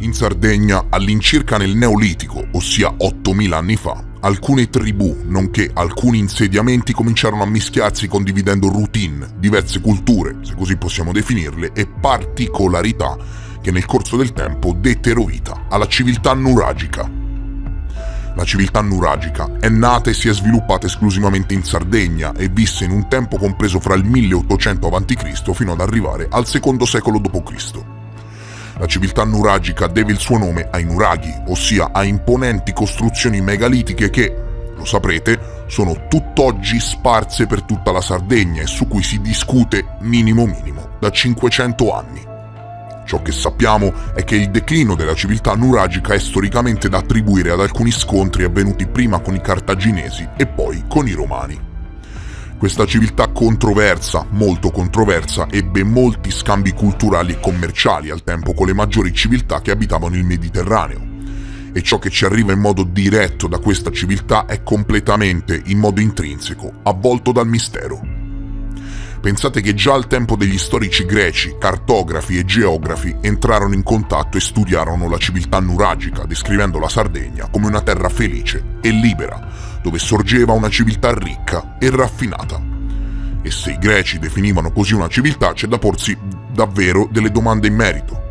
In Sardegna, all'incirca nel Neolitico, ossia 8000 anni fa, alcune tribù, nonché alcuni insediamenti cominciarono a mischiarsi condividendo routine, diverse culture, se così possiamo definirle, e particolarità che nel corso del tempo dettero vita alla civiltà nuragica. La civiltà nuragica è nata e si è sviluppata esclusivamente in Sardegna e visse in un tempo compreso fra il 1800 a.C. fino ad arrivare al secondo secolo d.C. La civiltà nuragica deve il suo nome ai nuraghi, ossia a imponenti costruzioni megalitiche che, lo saprete, sono tutt'oggi sparse per tutta la Sardegna e su cui si discute minimo da 500 anni. Ciò che sappiamo è che il declino della civiltà nuragica è storicamente da attribuire ad alcuni scontri avvenuti prima con i cartaginesi e poi con i romani. Questa civiltà controversa, molto controversa, ebbe molti scambi culturali e commerciali al tempo con le maggiori civiltà che abitavano il Mediterraneo. E ciò che ci arriva in modo diretto da questa civiltà è completamente, in modo intrinseco, avvolto dal mistero. Pensate che già al tempo degli storici greci, cartografi e geografi entrarono in contatto e studiarono la civiltà nuragica, descrivendo la Sardegna come una terra felice e libera, dove sorgeva una civiltà ricca e raffinata. E se i greci definivano così una civiltà, c'è da porsi davvero delle domande in merito.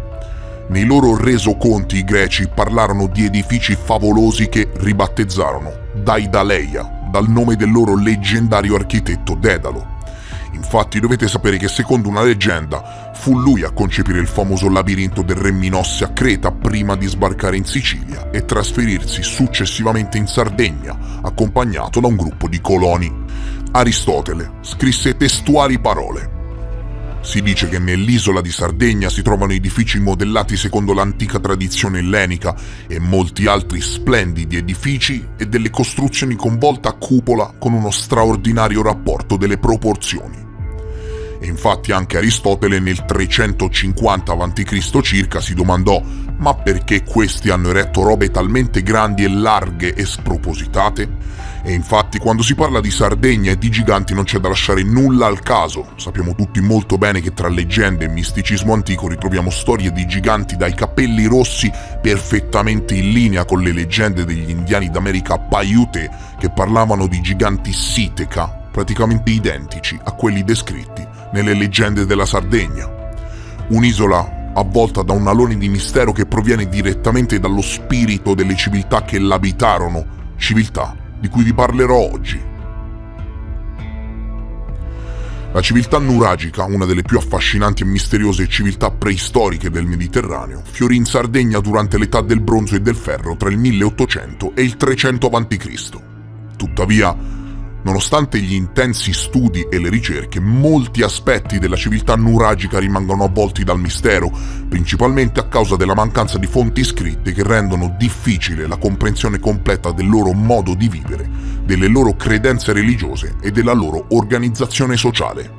Nei loro resoconti i greci parlarono di edifici favolosi che ribattezzarono Daidaleia, dal nome del loro leggendario architetto Dedalo. Infatti dovete sapere che secondo una leggenda fu lui a concepire il famoso labirinto del Re Minosse a Creta prima di sbarcare in Sicilia e trasferirsi successivamente in Sardegna, accompagnato da un gruppo di coloni. Aristotele scrisse testuali parole. Si dice che nell'isola di Sardegna si trovano edifici modellati secondo l'antica tradizione ellenica e molti altri splendidi edifici e delle costruzioni con volta a cupola con uno straordinario rapporto delle proporzioni. E infatti anche Aristotele nel 350 a.C. circa si domandò: ma perché questi hanno eretto robe talmente grandi e larghe e spropositate? E infatti quando si parla di Sardegna e di giganti non c'è da lasciare nulla al caso. Sappiamo tutti molto bene che tra leggende e misticismo antico ritroviamo storie di giganti dai capelli rossi perfettamente in linea con le leggende degli indiani d'America Paiute, che parlavano di giganti Siteca, praticamente identici a quelli descritti nelle leggende della Sardegna. Un'isola avvolta da un alone di mistero che proviene direttamente dallo spirito delle civiltà che l'abitarono, civiltà di cui vi parlerò oggi. La civiltà nuragica, una delle più affascinanti e misteriose civiltà preistoriche del Mediterraneo, fiorì in Sardegna durante l'età del bronzo e del ferro tra il 1800 e il 300 a.C. Tuttavia, nonostante gli intensi studi e le ricerche, molti aspetti della civiltà nuragica rimangono avvolti dal mistero, principalmente a causa della mancanza di fonti scritte che rendono difficile la comprensione completa del loro modo di vivere, delle loro credenze religiose e della loro organizzazione sociale.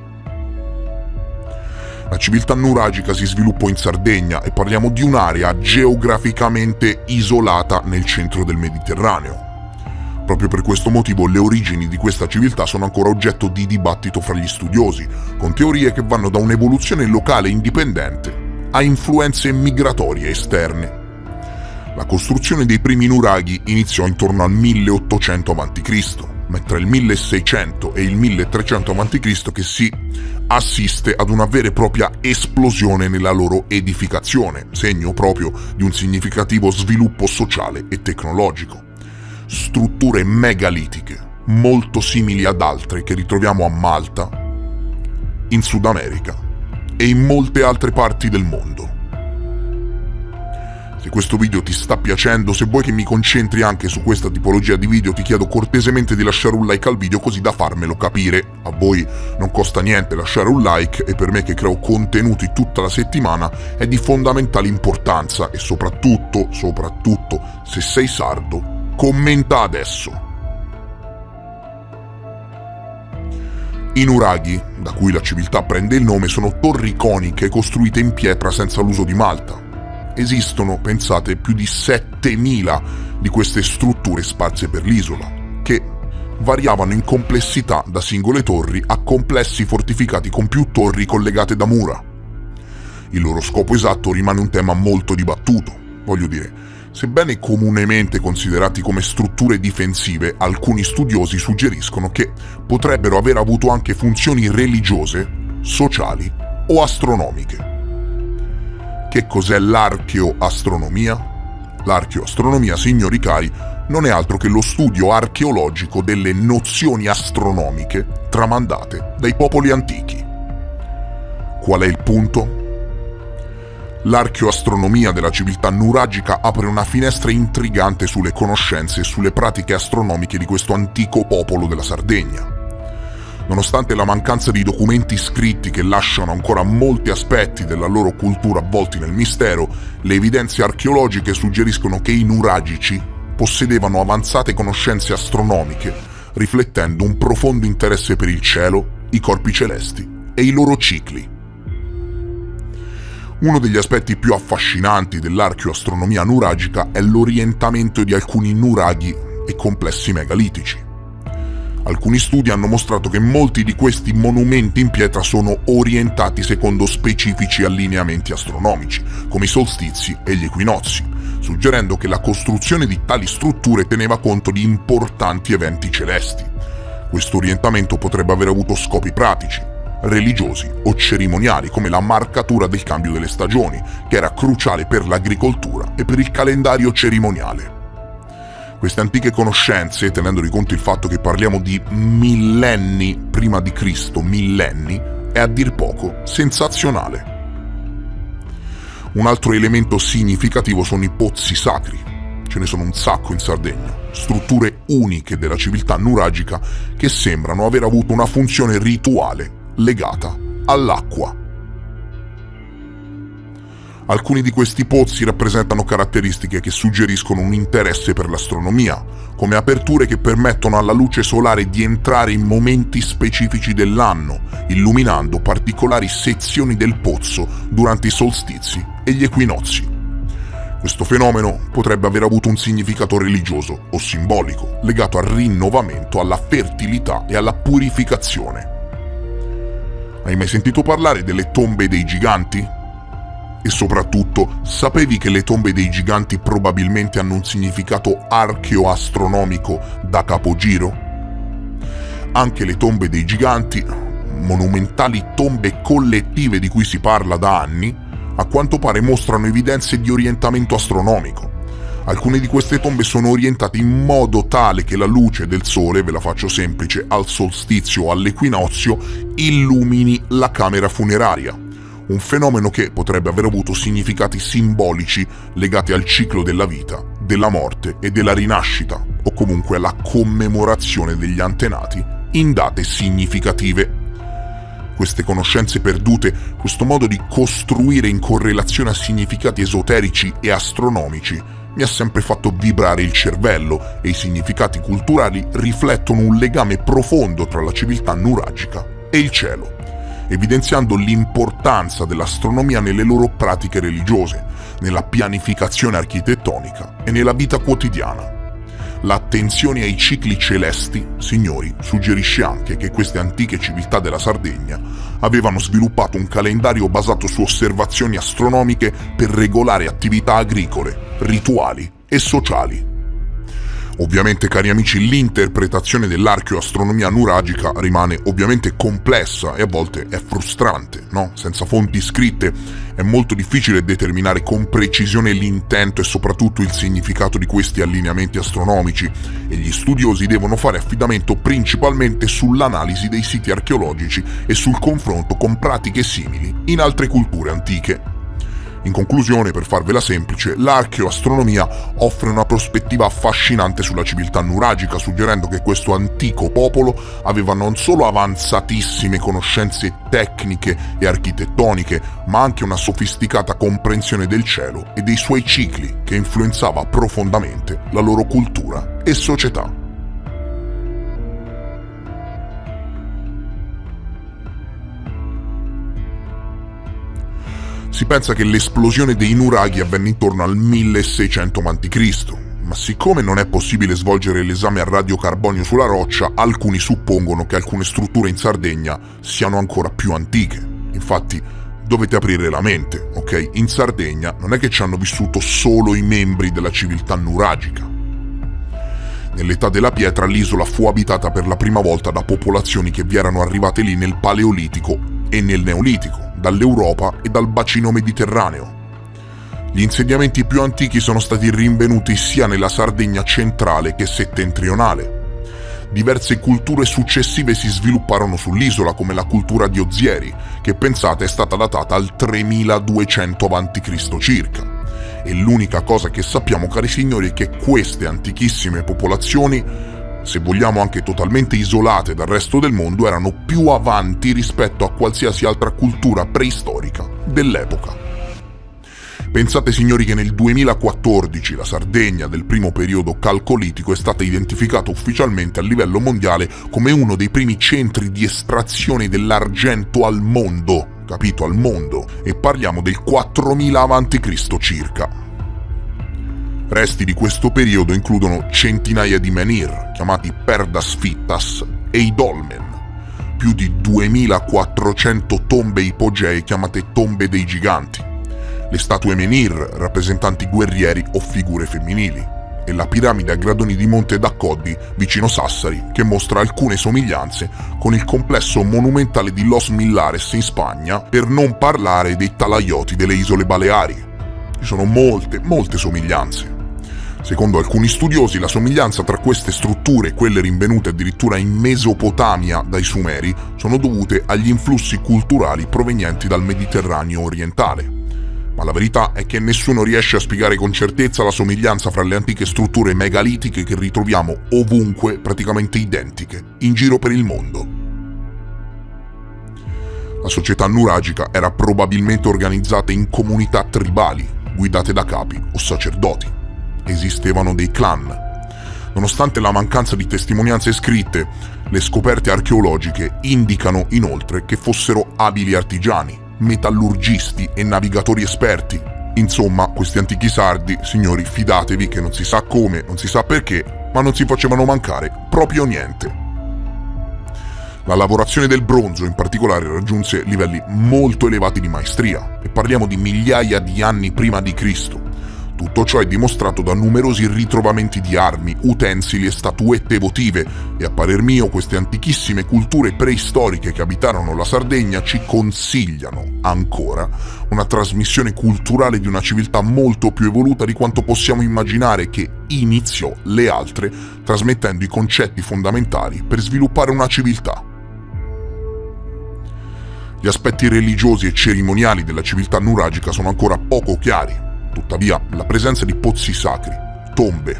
La civiltà nuragica si sviluppò in Sardegna e parliamo di un'area geograficamente isolata nel centro del Mediterraneo. Proprio per questo motivo le origini di questa civiltà sono ancora oggetto di dibattito fra gli studiosi, con teorie che vanno da un'evoluzione locale indipendente a influenze migratorie esterne. La costruzione dei primi nuraghi iniziò intorno al 1800 a.C., ma è tra il 1600 e il 1300 a.C. che si assiste ad una vera e propria esplosione nella loro edificazione, segno proprio di un significativo sviluppo sociale e tecnologico. Strutture megalitiche, molto simili ad altre che ritroviamo a Malta, in Sud America e in molte altre parti del mondo. Se questo video ti sta piacendo, se vuoi che mi concentri anche su questa tipologia di video, ti chiedo cortesemente di lasciare un like al video così da farmelo capire. A voi non costa niente lasciare un like e per me che creo contenuti tutta la settimana è di fondamentale importanza e soprattutto, se sei sardo, commenta adesso. I nuraghi, da cui la civiltà prende il nome, sono torri coniche costruite in pietra senza l'uso di malta. Esistono, pensate, più di 7000 di queste strutture sparse per l'isola, che variavano in complessità da singole torri a complessi fortificati con più torri collegate da mura. Il loro scopo esatto rimane un tema molto dibattuto. Voglio dire, sebbene comunemente considerati come strutture difensive, alcuni studiosi suggeriscono che potrebbero aver avuto anche funzioni religiose, sociali o astronomiche. Che cos'è l'archeoastronomia? L'archeoastronomia, signori cari, non è altro che lo studio archeologico delle nozioni astronomiche tramandate dai popoli antichi. Qual è il punto? L'archeoastronomia della civiltà nuragica apre una finestra intrigante sulle conoscenze e sulle pratiche astronomiche di questo antico popolo della Sardegna. Nonostante la mancanza di documenti scritti che lasciano ancora molti aspetti della loro cultura avvolti nel mistero, le evidenze archeologiche suggeriscono che i nuragici possedevano avanzate conoscenze astronomiche, riflettendo un profondo interesse per il cielo, i corpi celesti e i loro cicli. Uno degli aspetti più affascinanti dell'archeoastronomia nuragica è l'orientamento di alcuni nuraghi e complessi megalitici. Alcuni studi hanno mostrato che molti di questi monumenti in pietra sono orientati secondo specifici allineamenti astronomici, come i solstizi e gli equinozi, suggerendo che la costruzione di tali strutture teneva conto di importanti eventi celesti. Questo orientamento potrebbe aver avuto scopi pratici, religiosi o cerimoniali, come la marcatura del cambio delle stagioni, che era cruciale per l'agricoltura e per il calendario cerimoniale. Queste antiche conoscenze, tenendo di conto il fatto che parliamo di millenni prima di Cristo, millenni, è a dir poco sensazionale. Un altro elemento significativo sono i pozzi sacri. Ce ne sono un sacco in Sardegna, strutture uniche della civiltà nuragica che sembrano aver avuto una funzione rituale legata all'acqua. Alcuni di questi pozzi rappresentano caratteristiche che suggeriscono un interesse per l'astronomia, come aperture che permettono alla luce solare di entrare in momenti specifici dell'anno, illuminando particolari sezioni del pozzo durante i solstizi e gli equinozi. Questo fenomeno potrebbe aver avuto un significato religioso o simbolico, legato al rinnovamento, alla fertilità e alla purificazione. Hai mai sentito parlare delle tombe dei giganti? E soprattutto, sapevi che le tombe dei giganti probabilmente hanno un significato archeoastronomico da capogiro? Anche le tombe dei giganti, monumentali tombe collettive di cui si parla da anni, a quanto pare mostrano evidenze di orientamento astronomico. Alcune di queste tombe sono orientate in modo tale che la luce del sole, ve la faccio semplice, al solstizio o all'equinozio, illumini la camera funeraria. Un fenomeno che potrebbe aver avuto significati simbolici legati al ciclo della vita, della morte e della rinascita, o comunque alla commemorazione degli antenati in date significative. Queste conoscenze perdute, questo modo di costruire in correlazione a significati esoterici e astronomici, mi ha sempre fatto vibrare il cervello, e i significati culturali riflettono un legame profondo tra la civiltà nuragica e il cielo, evidenziando l'importanza dell'astronomia nelle loro pratiche religiose, nella pianificazione architettonica e nella vita quotidiana. L'attenzione ai cicli celesti, signori, suggerisce anche che queste antiche civiltà della Sardegna avevano sviluppato un calendario basato su osservazioni astronomiche per regolare attività agricole, rituali e sociali. Ovviamente, cari amici, l'interpretazione dell'archeoastronomia nuragica rimane ovviamente complessa e a volte è frustrante, no? Senza fonti scritte è molto difficile determinare con precisione l'intento e soprattutto il significato di questi allineamenti astronomici, e gli studiosi devono fare affidamento principalmente sull'analisi dei siti archeologici e sul confronto con pratiche simili in altre culture antiche. In conclusione, per farvela semplice, l'archeoastronomia offre una prospettiva affascinante sulla civiltà nuragica, suggerendo che questo antico popolo aveva non solo avanzatissime conoscenze tecniche e architettoniche, ma anche una sofisticata comprensione del cielo e dei suoi cicli, che influenzava profondamente la loro cultura e società. Si pensa che l'esplosione dei nuraghi avvenne intorno al 1600 a.C., ma siccome non è possibile svolgere l'esame a radiocarbonio sulla roccia, alcuni suppongono che alcune strutture in Sardegna siano ancora più antiche. Infatti, dovete aprire la mente, ok? In Sardegna non è che ci hanno vissuto solo i membri della civiltà nuragica. Nell'età della pietra l'isola fu abitata per la prima volta da popolazioni che vi erano arrivate lì nel Paleolitico e nel Neolitico, dall'Europa e dal bacino mediterraneo. Gli insediamenti più antichi sono stati rinvenuti sia nella Sardegna centrale che settentrionale. Diverse culture successive si svilupparono sull'isola, come la cultura di Ozieri, che pensate è stata datata al 3200 a.C. circa. E l'unica cosa che sappiamo, cari signori, è che queste antichissime popolazioni, se vogliamo anche totalmente isolate dal resto del mondo, erano più avanti rispetto a qualsiasi altra cultura preistorica dell'epoca. Pensate, signori, che nel 2014 la Sardegna del primo periodo calcolitico è stata identificata ufficialmente a livello mondiale come uno dei primi centri di estrazione dell'argento al mondo, capito? Al mondo. E parliamo del 4000 a.C. circa. Resti di questo periodo includono centinaia di menhir, chiamati perdas fittas, e i dolmen, più di 2400 tombe ipogee chiamate tombe dei giganti, le statue menhir rappresentanti guerrieri o figure femminili, e la piramide a gradoni di Monte d'Accoddi vicino Sassari, che mostra alcune somiglianze con il complesso monumentale di Los Millares in Spagna, per non parlare dei talaioti delle isole Baleari. Ci sono molte somiglianze. Secondo alcuni studiosi, la somiglianza tra queste strutture e quelle rinvenute addirittura in Mesopotamia dai Sumeri sono dovute agli influssi culturali provenienti dal Mediterraneo orientale. Ma la verità è che nessuno riesce a spiegare con certezza la somiglianza fra le antiche strutture megalitiche che ritroviamo ovunque, praticamente identiche, in giro per il mondo. La società nuragica era probabilmente organizzata in comunità tribali, guidate da capi o sacerdoti. Esistevano dei clan. Nonostante la mancanza di testimonianze scritte, le scoperte archeologiche indicano inoltre che fossero abili artigiani, metallurgisti e navigatori esperti. Insomma, questi antichi sardi, signori, fidatevi che non si sa come, non si sa perché, ma non si facevano mancare proprio niente. La lavorazione del bronzo in particolare raggiunse livelli molto elevati di maestria, e parliamo di migliaia di anni prima di Cristo. Tutto ciò è dimostrato da numerosi ritrovamenti di armi, utensili e statuette votive, e a parer mio queste antichissime culture preistoriche che abitarono la Sardegna ci consigliano ancora una trasmissione culturale di una civiltà molto più evoluta di quanto possiamo immaginare, che iniziò le altre trasmettendo i concetti fondamentali per sviluppare una civiltà. Gli aspetti religiosi e cerimoniali della civiltà nuragica sono ancora poco chiari. Tuttavia, la presenza di pozzi sacri, tombe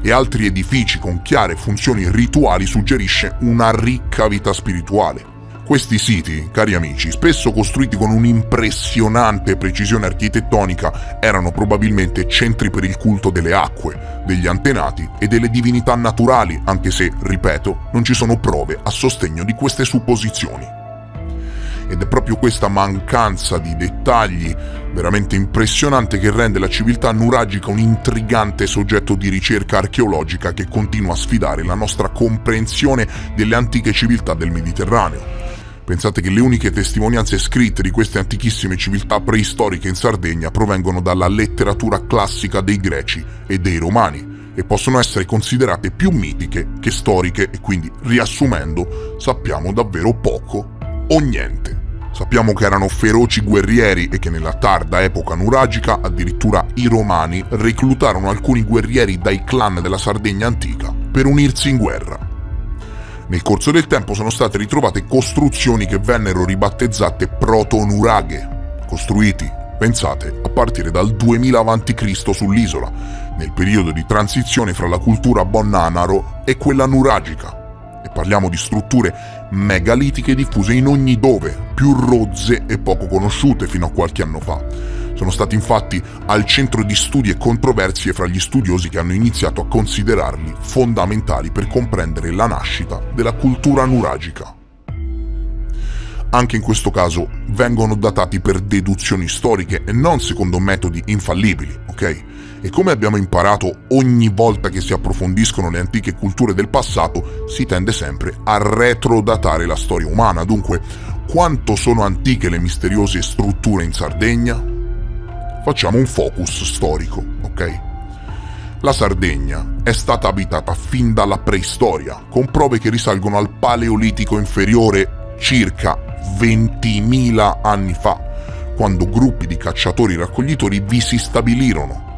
e altri edifici con chiare funzioni rituali suggerisce una ricca vita spirituale. Questi siti, cari amici, spesso costruiti con un'impressionante precisione architettonica, erano probabilmente centri per il culto delle acque, degli antenati e delle divinità naturali, anche se, ripeto, non ci sono prove a sostegno di queste supposizioni. Ed è proprio questa mancanza di dettagli veramente impressionante che rende la civiltà nuragica un intrigante soggetto di ricerca archeologica che continua a sfidare la nostra comprensione delle antiche civiltà del Mediterraneo. Pensate che le uniche testimonianze scritte di queste antichissime civiltà preistoriche in Sardegna provengono dalla letteratura classica dei Greci e dei Romani, e possono essere considerate più mitiche che storiche, e quindi, riassumendo, sappiamo davvero poco o niente. Sappiamo che erano feroci guerrieri e che nella tarda epoca nuragica addirittura i Romani reclutarono alcuni guerrieri dai clan della Sardegna antica per unirsi in guerra. Nel corso del tempo sono state ritrovate costruzioni che vennero ribattezzate proto-nuraghe, costruiti, pensate, a partire dal 2000 a.C. sull'isola, nel periodo di transizione fra la cultura bonnanaro e quella nuragica. E parliamo di strutture megalitiche diffuse in ogni dove, più rozze e poco conosciute fino a qualche anno fa. Sono stati infatti al centro di studi e controversie fra gli studiosi che hanno iniziato a considerarli fondamentali per comprendere la nascita della cultura nuragica. Anche in questo caso vengono datati per deduzioni storiche e non secondo metodi infallibili, ok? E come abbiamo imparato, ogni volta che si approfondiscono le antiche culture del passato si tende sempre a retrodatare la storia umana. Dunque, quanto sono antiche le misteriose strutture in Sardegna? Facciamo un focus storico, ok? La Sardegna è stata abitata fin dalla preistoria, con prove che risalgono al Paleolitico inferiore circa 20.000 anni fa, quando gruppi di cacciatori-raccoglitori vi si stabilirono.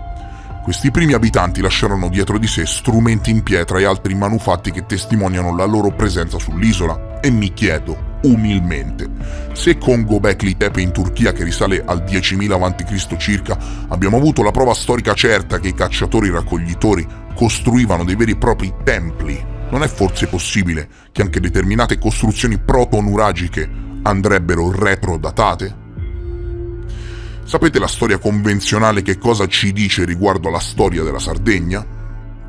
Questi primi abitanti lasciarono dietro di sé strumenti in pietra e altri manufatti che testimoniano la loro presenza sull'isola, e mi chiedo, umilmente, se con Göbekli Tepe in Turchia, che risale al 10.000 a.C. circa, abbiamo avuto la prova storica certa che i cacciatori-raccoglitori costruivano dei veri e propri templi, non è forse possibile che anche determinate costruzioni proto-nuragiche andrebbero retrodatate? Sapete la storia convenzionale che cosa ci dice riguardo alla storia della Sardegna?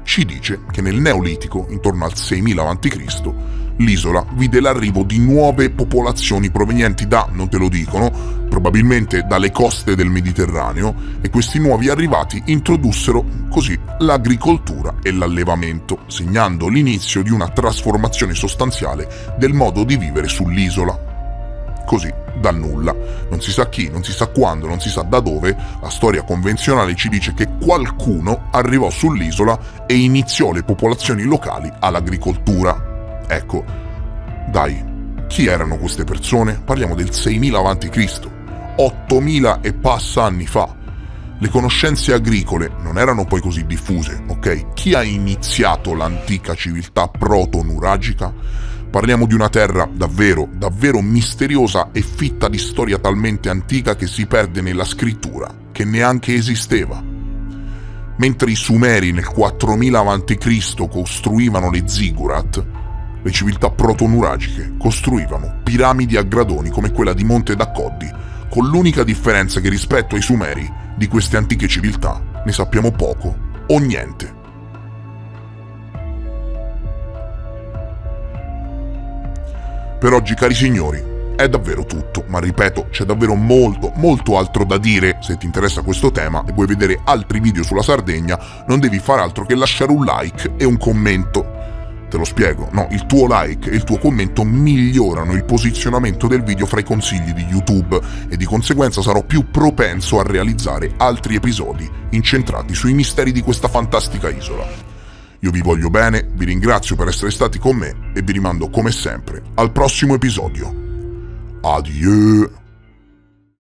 Ci dice che nel Neolitico, intorno al 6000 a.C., l'isola vide l'arrivo di nuove popolazioni provenienti da, non te lo dicono, probabilmente dalle coste del Mediterraneo, e questi nuovi arrivati introdussero così l'agricoltura e l'allevamento, segnando l'inizio di una trasformazione sostanziale del modo di vivere sull'isola. Così, dal nulla, non si sa chi, non si sa quando, non si sa da dove, la storia convenzionale ci dice che qualcuno arrivò sull'isola e iniziò le popolazioni locali all'agricoltura. Ecco, dai, chi erano queste persone? Parliamo del 6000 a.C., 8000 e passa anni fa. Le conoscenze agricole non erano poi così diffuse, ok? Chi ha iniziato l'antica civiltà proto-nuragica? Parliamo di una terra davvero, davvero misteriosa e fitta di storia talmente antica che si perde nella scrittura, che neanche esisteva. Mentre i Sumeri nel 4000 a.C. costruivano le ziggurat, le civiltà proto-nuragiche costruivano piramidi a gradoni come quella di Monte Daccoddi, con l'unica differenza che rispetto ai Sumeri di queste antiche civiltà ne sappiamo poco o niente. Per oggi, cari signori, è davvero tutto, ma ripeto, c'è davvero molto altro da dire. Se ti interessa questo tema e vuoi vedere altri video sulla Sardegna, non devi fare altro che lasciare un like e un commento. Te lo spiego, no, il tuo like e il tuo commento migliorano il posizionamento del video fra i consigli di YouTube e di conseguenza sarò più propenso a realizzare altri episodi incentrati sui misteri di questa fantastica isola. Io vi voglio bene, vi ringrazio per essere stati con me e vi rimando come sempre al prossimo episodio. Adieu!